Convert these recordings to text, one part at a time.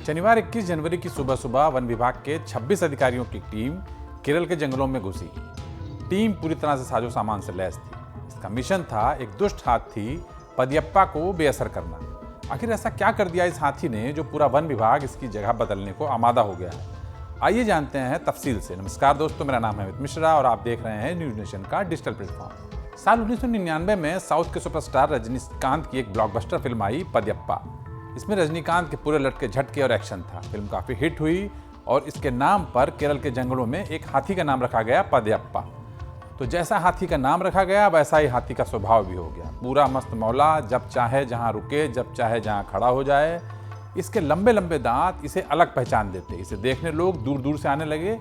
शनिवार 21 जनवरी की सुबह सुबह वन विभाग के 26 अधिकारियों की टीम केरल के जंगलों में घुसी। टीम पूरी तरह से साजो सामान से लैस थी। इसका मिशन था एक दुष्ट हाथी पदयप्पा को बेअसर करना। आखिर ऐसा क्या कर दिया इस हाथी ने जो पूरा वन विभाग इसकी जगह बदलने को आमादा हो गया है। आइए जानते हैं तफसील से। नमस्कार दोस्तों, मेरा नाम है अमित मिश्रा और आप देख रहे हैं न्यूज नेशन का डिजिटल प्लेटफॉर्म। साल 1999 में साउथ के सुपरस्टार रजनीकांत की एक ब्लॉकबस्टर फिल्म आई पदयप्पा। इसमें रजनीकांत के पूरे लटके झटके और एक्शन था। फिल्म काफी हिट हुई और इसके नाम पर केरल के जंगलों में एक हाथी का नाम रखा गया पदयप्पा। तो जैसा हाथी का नाम रखा गया वैसा ही हाथी का स्वभाव भी हो गया। पूरा मस्त मौला, जब चाहे जहां रुके, जब चाहे जहां खड़ा हो जाए। इसके लंबे लंबे दांत इसे अलग पहचान देते। इसे देखने लोग दूर दूर से आने लगे।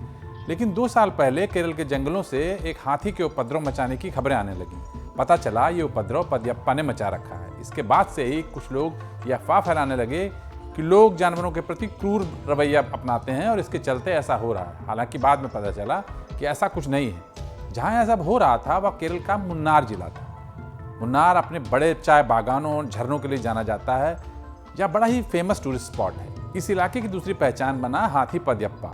लेकिन 2 साल पहले केरल के जंगलों से एक हाथी के उपद्रव मचाने की खबरें आने लगी। पता चला ये उपद्रव पदयप्पा ने मचा रखा है। इसके बाद से ही कुछ लोग ये अफवाह फैलाने लगे कि लोग जानवरों के प्रति क्रूर रवैया अपनाते हैं और इसके चलते ऐसा हो रहा है। हालांकि बाद में पता चला कि ऐसा कुछ नहीं है। जहाँ ऐसा हो रहा था वह केरल का मुन्नार जिला था। मुन्नार अपने बड़े चाय बागानों और झरनों के लिए जाना जाता है। यह बड़ा ही फेमस टूरिस्ट स्पॉट है। इस इलाके की दूसरी पहचान बना हाथी पदयप्पा।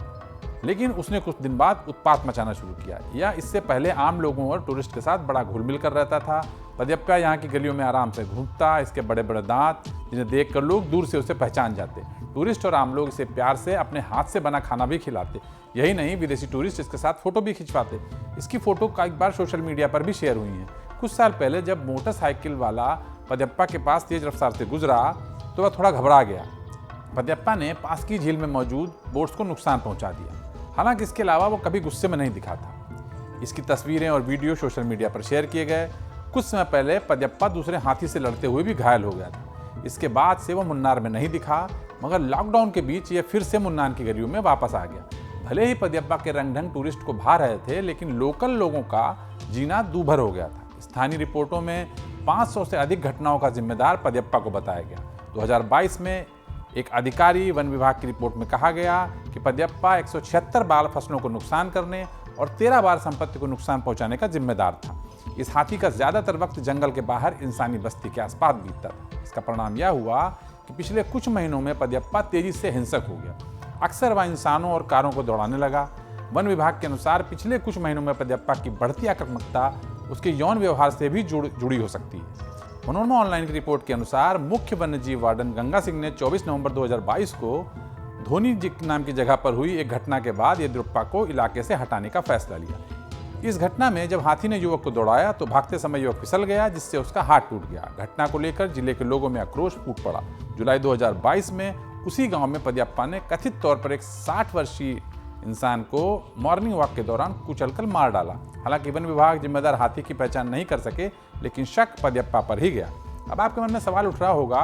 लेकिन उसने कुछ दिन बाद उत्पात मचाना शुरू किया। या इससे पहले आम लोगों और टूरिस्ट के साथ बड़ा घुलमिल कर रहता था। पदयप्पा यहाँ की गलियों में आराम से घूमता। इसके बड़े बड़े दांत जिन्हें देखकर लोग दूर से उसे पहचान जाते। टूरिस्ट और आम लोग इसे प्यार से अपने हाथ से बना खाना भी खिलाते। यही नहीं, विदेशी टूरिस्ट इसके साथ फोटो भी खिंचवाते। इसकी फोटो कई बार सोशल मीडिया पर भी शेयर हुई हैं। कुछ साल पहले जब मोटरसाइकिल वाला पदयप्पा के पास तेज रफ्तार से गुजरा तो वह थोड़ा घबरा गया। पदयप्पा ने पास की झील में मौजूद बोट्स को नुकसान पहुंचा दिया। हालांकि इसके अलावा वो कभी गुस्से में नहीं दिखा था। इसकी तस्वीरें और वीडियो सोशल मीडिया पर शेयर किए गए। कुछ समय पहले पदयप्पा दूसरे हाथी से लड़ते हुए भी घायल हो गया था। इसके बाद से वो मुन्नार में नहीं दिखा, मगर लॉकडाउन के बीच ये फिर से मुन्नार की गलियों में वापस आ गया। भले ही पदयप्पा के रंग ढंग टूरिस्ट को भा रहे थे, लेकिन लोकल लोगों का जीना दूभर हो गया था। स्थानीय रिपोर्टों में 500 से अधिक घटनाओं का जिम्मेदार पदयप्पा को बताया गया। 2022 में एक अधिकारी वन विभाग की रिपोर्ट में कहा गया कि पदयप्पा 176 बार फसलों को नुकसान करने और 13 बार संपत्ति को नुकसान पहुंचाने का जिम्मेदार था। इस हाथी का ज्यादातर वक्त जंगल के बाहर इंसानी बस्ती के आसपास बीतता था। इसका परिणाम यह हुआ कि पिछले कुछ महीनों में पदयप्पा तेजी से हिंसक हो गया। अक्सर वह इंसानों और कारों को दौड़ाने लगा। वन विभाग के अनुसार पिछले कुछ महीनों में पदयप्पा की बढ़ती आक्रामकता उसके यौन व्यवहार से भी जुड़ी हो सकती है। मनोरमा ऑनलाइन की रिपोर्ट के अनुसार मुख्य वन्यजीव वार्डन गंगा सिंह ने 24 नवंबर 2022 को धोनी जी नाम की जगह पर हुई एक घटना के बाद येदियुरप्पा को इलाके से हटाने का फैसला लिया। इस घटना में जब हाथी ने युवक को दौड़ाया तो भागते समय युवक फिसल गया, जिससे उसका हाथ टूट गया। घटना को लेकर जिले के लोगों में आक्रोश फूट पड़ा। जुलाई 2022 में उसी गांव में पदयप्पा ने कथित तौर पर एक 60 वर्षीय इंसान को मॉर्निंग वॉक के दौरान कुचलकर मार डाला। हालांकि वन विभाग जिम्मेदार हाथी की पहचान नहीं कर सके, लेकिन शक पदयप्पा पर ही गया। अब आपके मन में सवाल उठ रहा होगा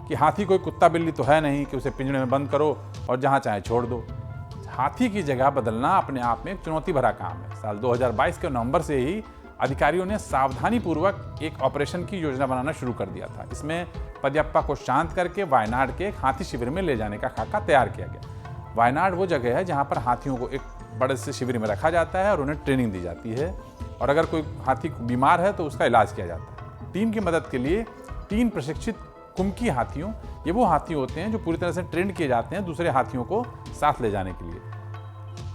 कि हाथी कोई कुत्ता बिल्ली तो है नहीं कि उसे पिंजरे में बंद करो और जहां चाहे छोड़ दो। हाथी की जगह बदलना अपने आप में एक चुनौती भरा काम है। साल 2022 के नवंबर से ही अधिकारियों ने सावधानीपूर्वक एक ऑपरेशन की योजना बनाना शुरू कर दिया था। इसमें पदयप्पा को शांत करके वायनाड के एक हाथी शिविर में ले जाने का खाका तैयार किया गया। वायनाड वो जगह है जहां पर हाथियों को एक बड़े से शिविर में रखा जाता है और उन्हें ट्रेनिंग दी जाती है, और अगर कोई हाथी बीमार है तो उसका इलाज किया जाता है। टीम की मदद के लिए 3 प्रशिक्षित कुमकी हाथियों, ये वो हाथी होते हैं जो पूरी तरह से ट्रेंड किए जाते हैं दूसरे हाथियों को साथ ले जाने के लिए।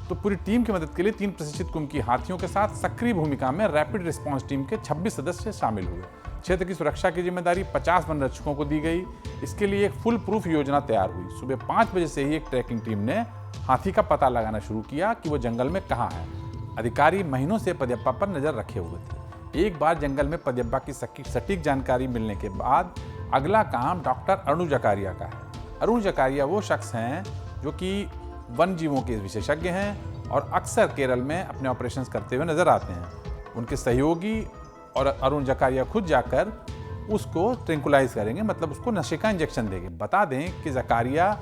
तो पूरी टीम की मदद के लिए 3 प्रशिक्षित कुमकी हाथियों के साथ सक्रिय भूमिका में रैपिड रिस्पांस टीम के 26 सदस्य शामिल हुए। क्षेत्र की सुरक्षा की जिम्मेदारी 50 वन रक्षकों को दी गई। इसके लिए एक फुल प्रूफ योजना तैयार हुई। सुबह 5 बजे से ही एक ट्रैकिंग टीम ने हाथी का पता लगाना शुरू किया कि वो जंगल में कहाँ है। अधिकारी महीनों से पदयप्पा पर नजर रखे हुए थे। एक बार जंगल में पदयप्पा की सटीक जानकारी मिलने के बाद अगला काम डॉक्टर अरुण जकारिया का है। अरुण जकारिया वो शख्स हैं जो कि वन जीवों के विशेषज्ञ हैं और अक्सर केरल में अपने ऑपरेशंस करते हुए नजर आते हैं। उनके सहयोगी और अरुण जकारिया खुद जाकर उसको ट्रैंकुलाइज करेंगे, मतलब उसको नशे का इंजेक्शन देंगे। बता दें कि जकारिया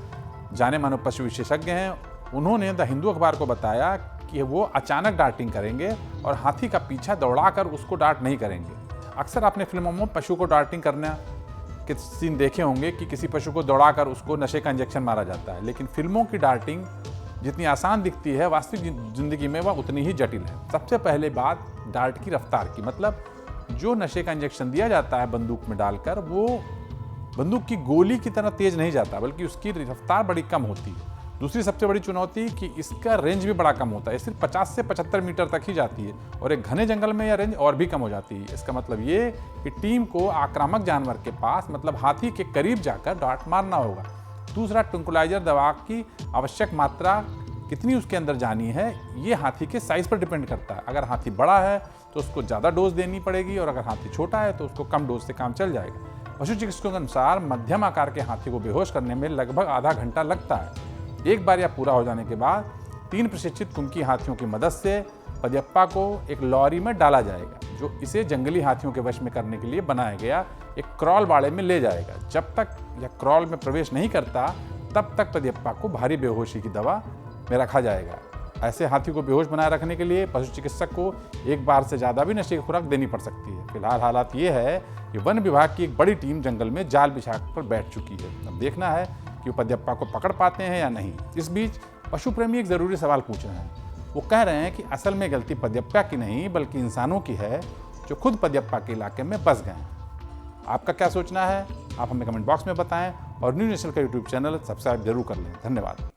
जाने मानो पशु विशेषज्ञ हैं। उन्होंने द हिंदू अखबार को बताया कि वो अचानक डार्टिंग करेंगे और हाथी का पीछा दौड़ाकर उसको डार्ट नहीं करेंगे। अक्सर आपने फिल्मों में पशु को डार्टिंग करने के सीन देखे होंगे कि किसी पशु को दौड़ाकर उसको नशे का इंजेक्शन मारा जाता है, लेकिन फिल्मों की डार्टिंग जितनी आसान दिखती है वास्तविक जिंदगी में वह उतनी ही जटिल है। सबसे पहले बात डार्ट की रफ्तार की, मतलब जो नशे का इंजेक्शन दिया जाता है बंदूक में डालकर वो बंदूक की गोली की तरह तेज नहीं जाता, बल्कि उसकी रफ्तार बड़ी कम होती है। दूसरी सबसे बड़ी चुनौती कि इसका रेंज भी बड़ा कम होता है, सिर्फ 50 से 75 मीटर तक ही जाती है और एक घने जंगल में यह रेंज और भी कम हो जाती है। इसका मतलब ये कि टीम को आक्रामक जानवर के पास, मतलब हाथी के करीब जाकर डॉट मारना होगा। दूसरा, ट्रंकुलाइजर दवा की आवश्यक मात्रा कितनी उसके अंदर जानी है, ये हाथी के साइज पर डिपेंड करता है। अगर हाथी बड़ा है तो उसको ज़्यादा डोज देनी पड़ेगी और अगर हाथी छोटा है तो उसको कम डोज से काम चल जाएगा। पशु चिकित्सकों के अनुसार मध्यम आकार के हाथी को बेहोश करने में लगभग आधा घंटा लगता है। एक बार यह पूरा हो जाने के बाद 3 प्रशिक्षित कुंकी हाथियों की मदद से पदयप्पा को एक लॉरी में डाला जाएगा, जो इसे जंगली हाथियों के वश में करने के लिए बनाया गया एक क्रॉल बाड़े में ले जाएगा। जब तक यह क्रॉल में प्रवेश नहीं करता, तब तक पदयप्पा को भारी बेहोशी की दवा में रखा जाएगा। ऐसे हाथी को बेहोश बनाए रखने के लिए पशु चिकित्सक को एक बार से ज़्यादा भी नशे की खुराक देनी पड़ सकती है। फिलहाल हालात ये है कि वन विभाग की एक बड़ी टीम जंगल में जाल बिछा कर बैठ चुकी है। अब देखना है कि वो पदयप्पा को पकड़ पाते हैं या नहीं। इस बीच पशु प्रेमी एक ज़रूरी सवाल पूछ रहे हैं। वो कह रहे हैं कि असल में गलती पदयप्पा की नहीं, बल्कि इंसानों की है, जो खुद पदयप्पा के इलाके में बस गए हैं। आपका क्या सोचना है, आप हमें कमेंट बॉक्स में बताएं और न्यूज़ नेशनल का यूट्यूब चैनल सब्सक्राइब जरूर कर लें। धन्यवाद।